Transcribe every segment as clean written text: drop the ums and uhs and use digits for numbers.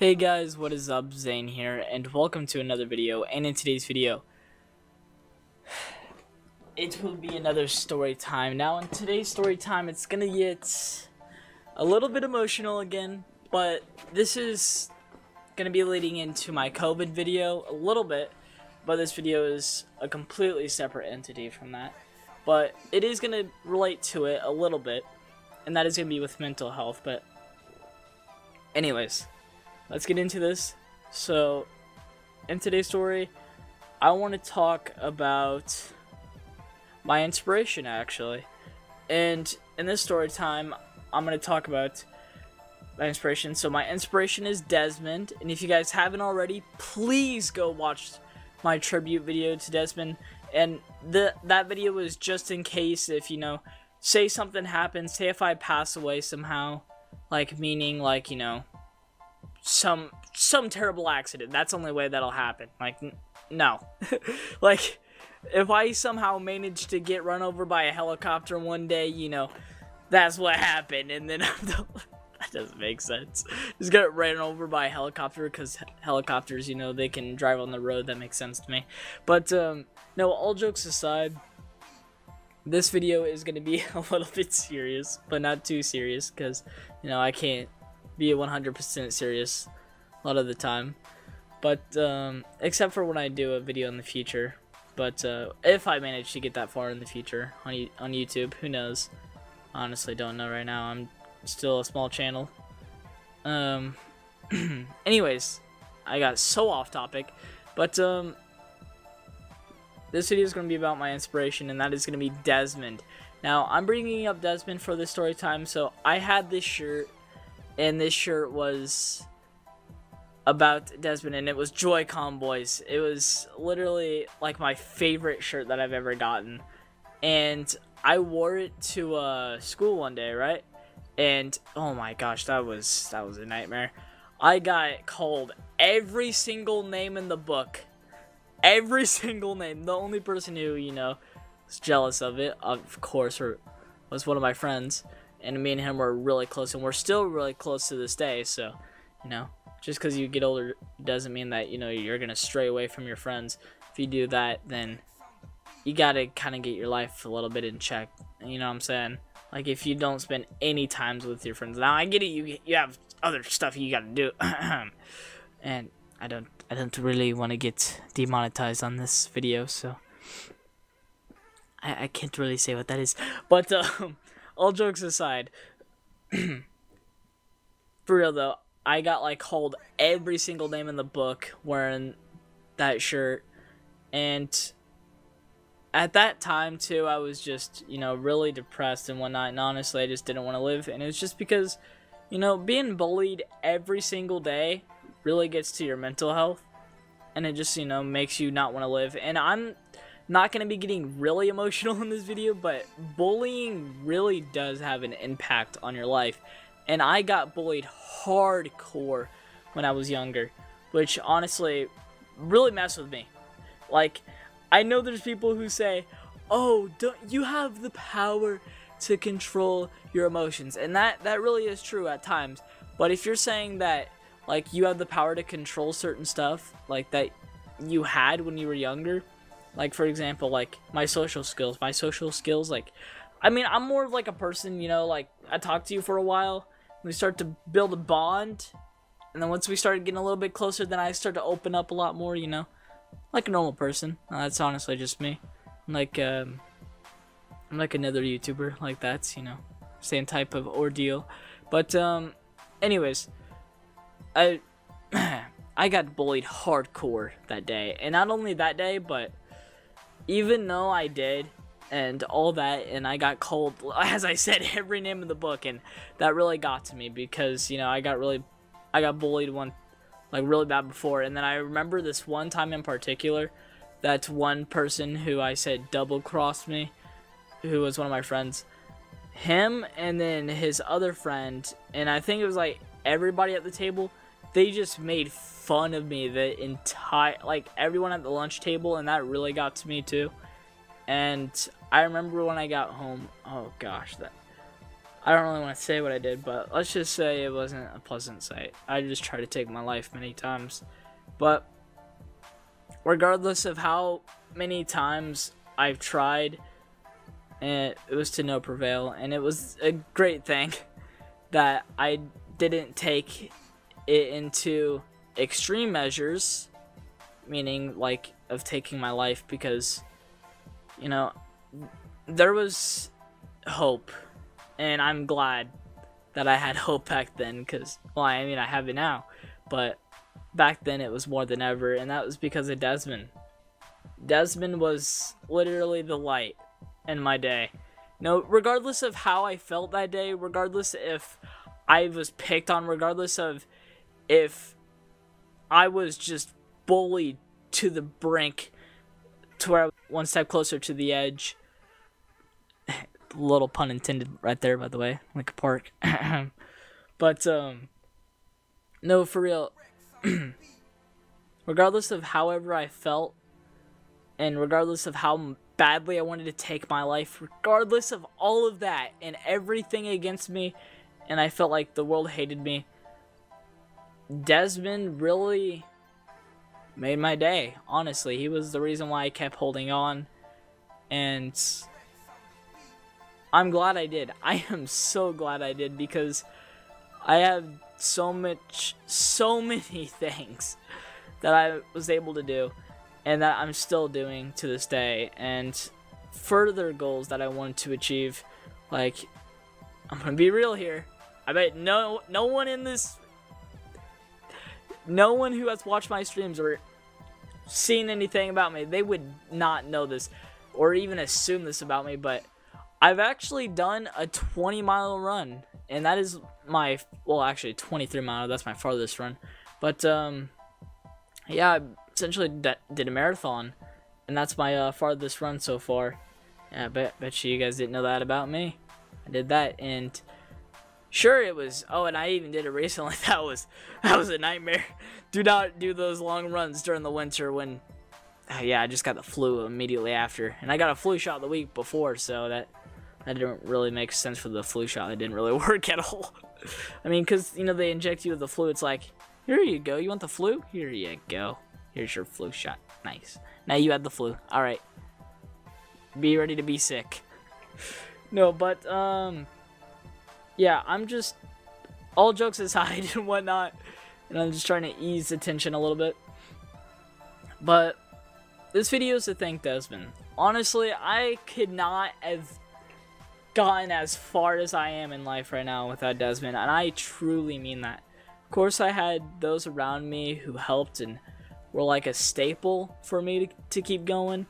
Hey guys, what is up? Zane here, and welcome to another video. And in today's video, it will be another story time. Now, in today's story time, it's gonna get a little bit emotional again, but this is gonna be leading into my COVID video a little bit, but this video is a completely separate entity from that. But it is gonna relate to it a little bit, and that is gonna be with mental health. But anyways, let's get into this. So, in today's story, I want to talk about my inspiration, actually. And in this story time, I'm going to talk about my inspiration. So, my inspiration is Desmond. And if you guys haven't already, please go watch my tribute video to Desmond. And that video was just in case if, say something happens, say if I pass away somehow, like, meaning, like, some terrible accident. That's the only way that'll happen. Like, no. Like, if I somehow manage to get run over by a helicopter one day, that's what happened. And then that doesn't make sense. Just got ran over by a helicopter because helicopters, they can drive on the road. That makes sense to me. But no, all jokes aside, this video is going to be a little bit serious, but not too serious because, I can't be 100% serious a lot of the time, but except for when I do a video in the future. But if I manage to get that far in the future on YouTube, who knows? Honestly, don't know right now. I'm still a small channel. Anyways, I got so off topic, but this video is going to be about my inspiration, and that is going to be Desmond. Now, I'm bringing up Desmond for this story time. So I had this shirt, and this shirt was about Desmond, and it was Joy-Con Boys. It was literally like my favorite shirt that I've ever gotten, and I wore it to school one day, right? And oh my gosh, that was a nightmare. I got called every single name in the book, every single name. The only person who was jealous of it, of course, was one of my friends. And me and him were really close, and we're still really close to this day. So, just because you get older doesn't mean that, you're going to stray away from your friends. If you do that, then you got to kind of get your life a little bit in check. You know what I'm saying? Like, if you don't spend any times with your friends. Now, I get it. You have other stuff you got to do. And I don't really want to get demonetized on this video, so I can't really say what that is. But, all jokes aside, for real though, I got called every single name in the book wearing that shirt, and at that time too, I was just really depressed and whatnot, and honestly, I just didn't want to live. And it's just because being bullied every single day really gets to your mental health, and it just makes you not want to live. And I'm not going to be getting really emotional in this video, but bullying really does have an impact on your life. And I got bullied hardcore when I was younger, which honestly really messed with me. Like, I know there's people who say, oh, you have the power to control your emotions. And that really is true at times. But if you're saying that, you have the power to control certain stuff, that you had when you were younger, like, for example, my social skills, I mean, I'm more of, a person, I talk to you for a while, we start to build a bond, and then once we started getting a little bit closer, then I start to open up a lot more, like a normal person. That's honestly just me. I'm like another YouTuber, that's, same type of ordeal. But, anyways, I got bullied hardcore that day, and not only that day, but even though I did and all that, and I got called, as I said, every name in the book, and that really got to me because I got bullied really bad before. And then I remember this one time in particular, that one person who I said double crossed me, who was one of my friends, him and then his other friend, and I think it was everybody at the table, they just made fun of me the entire, everyone at the lunch table, and that really got to me too. And I remember when I got home, oh gosh, I don't really want to say what I did, but let's just say it wasn't a pleasant sight. I just tried to take my life many times. But regardless of how many times I've tried, and it was to no prevail, and it was a great thing that I didn't take it into extreme measures, meaning like of taking my life, because you know there was hope, and I'm glad that I had hope back then, because, well, I mean, I have it now, but back then it was more than ever, and that was because of Desmond. Desmond was literally the light in my day. No, regardless of how I felt that day, regardless if I was picked on, regardless of if I was just bullied to the brink, to where I was one step closer to the edge. Little pun intended right there, by the way, like a park. But no, for real. Regardless of however I felt, and regardless of how badly I wanted to take my life, regardless of all of that and everything against me, and I felt like the world hated me, Desmond really made my day. Honestly, he was the reason why I kept holding on, and I'm glad I did. I am so glad I did, because I have so many things that I was able to do, and that I'm still doing to this day, and further goals that I wanted to achieve. Like, I'm gonna be real here. I bet no one in this, no one who has watched my streams or seen anything about me, they would not know this or even assume this about me, but I've actually done a 20-mile run, and that is my, well, actually 23-mile, that's my farthest run. But yeah, I essentially did a marathon, and that's my farthest run so far. Yeah, bet you guys didn't know that about me. I did that, and sure, it was, oh, and I even did it recently. That was a nightmare. Do not do those long runs during the winter when, yeah, I just got the flu immediately after, and I got a flu shot the week before, so that didn't really make sense for the flu shot. It didn't really work at all. I mean, because, you know, they inject you with the flu. It's like, here you go. You want the flu? Here you go. Here's your flu shot. Nice. Now you had the flu. All right. Be ready to be sick. No, but, yeah, I'm just, all jokes aside and whatnot, and I'm just trying to ease the tension a little bit. But this video is to thank Desmond. Honestly, I could not have gotten as far as I am in life right now without Desmond, and I truly mean that. Of course, I had those around me who helped and were like a staple for me to keep going,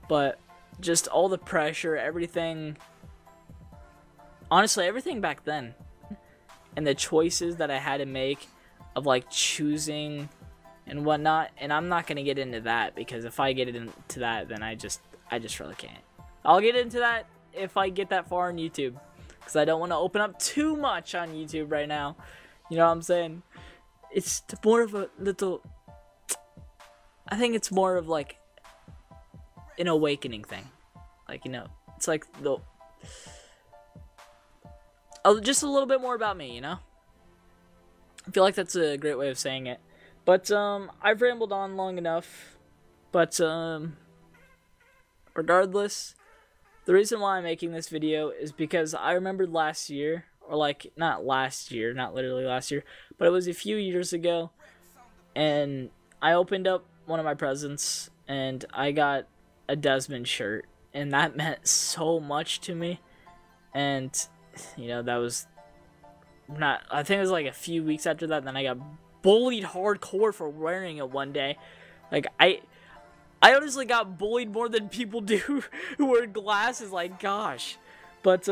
but just all the pressure, everything, honestly, everything back then, and the choices that I had to make of like choosing and whatnot, and I'm not gonna get into that, because if I get into that, then I just really can't. I'll get into that if I get that far on YouTube, because I don't want to open up too much on YouTube right now. You know what I'm saying? It's more of a little, I think it's more of like an awakening thing. Like, you know, it's like the, just a little bit more about me, you know? I feel like that's a great way of saying it. But I've rambled on long enough. But regardless, the reason why I'm making this video is because I remembered last year, or like, not last year, not literally last year, but it was a few years ago, and I opened up one of my presents, and I got a Desmond shirt, and that meant so much to me. And, you know, that was not, I think it was like a few weeks after that, then I got bullied hardcore for wearing it one day. Like, I honestly got bullied more than people do who wear glasses, like, gosh. But,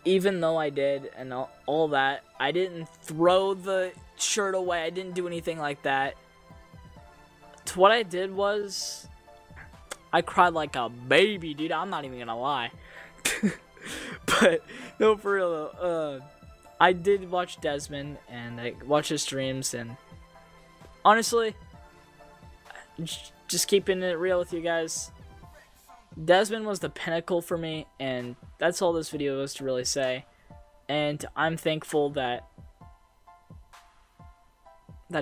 even though I did and all that, I didn't throw the shirt away. I didn't do anything like that. So what I did was, I cried like a baby, dude. I'm not even gonna lie. But, no, for real though, I did watch Desmond, and I watched his streams, and honestly, just keeping it real with you guys, Desmond was the pinnacle for me, and that's all this video is to really say. And I'm thankful that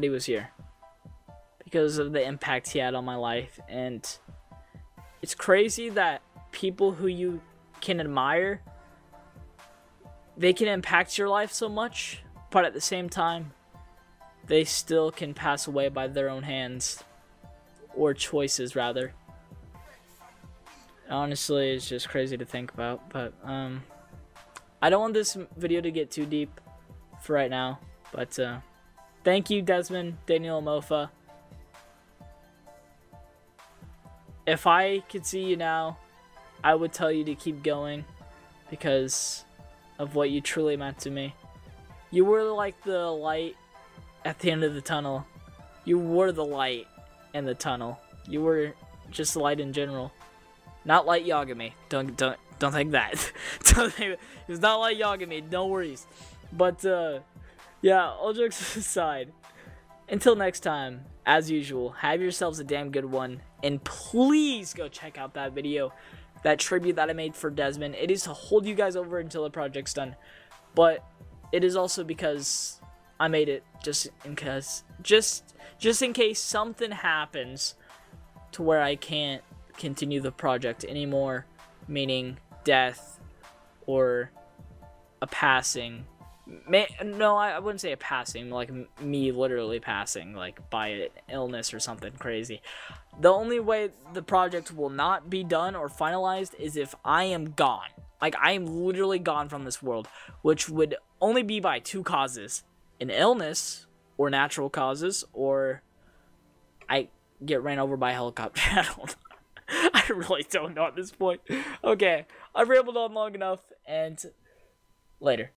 he was here because of the impact he had on my life. And it's crazy that people who you can admire, they can impact your life so much, but at the same time, they still can pass away by their own hands, or choices rather. Honestly, it's just crazy to think about, but I don't want this video to get too deep for right now, but thank you, Desmond, Daniel Mofa. If I could see you now, I would tell you to keep going because of what you truly meant to me. You were like the light at the end of the tunnel. You were the light in the tunnel. You were just the light in general. Not like Yagami. Don't think that. Don't think that. It's not like Yagami. No worries. But yeah, all jokes aside, until next time, as usual, have yourselves a damn good one, and please go check out that video, that tribute that I made for Desmond. It is to hold you guys over until the project's done, but it is also because I made it just in case something happens to where I can't continue the project anymore, meaning death or a passing. No, I wouldn't say a passing, like me literally passing, like by an illness or something crazy. The only way the project will not be done or finalized is if I am gone. Like, I am literally gone from this world, which would only be by two causes: an illness or natural causes, or I get ran over by a helicopter. I really don't know at this point. Okay, I've rambled on long enough, and later.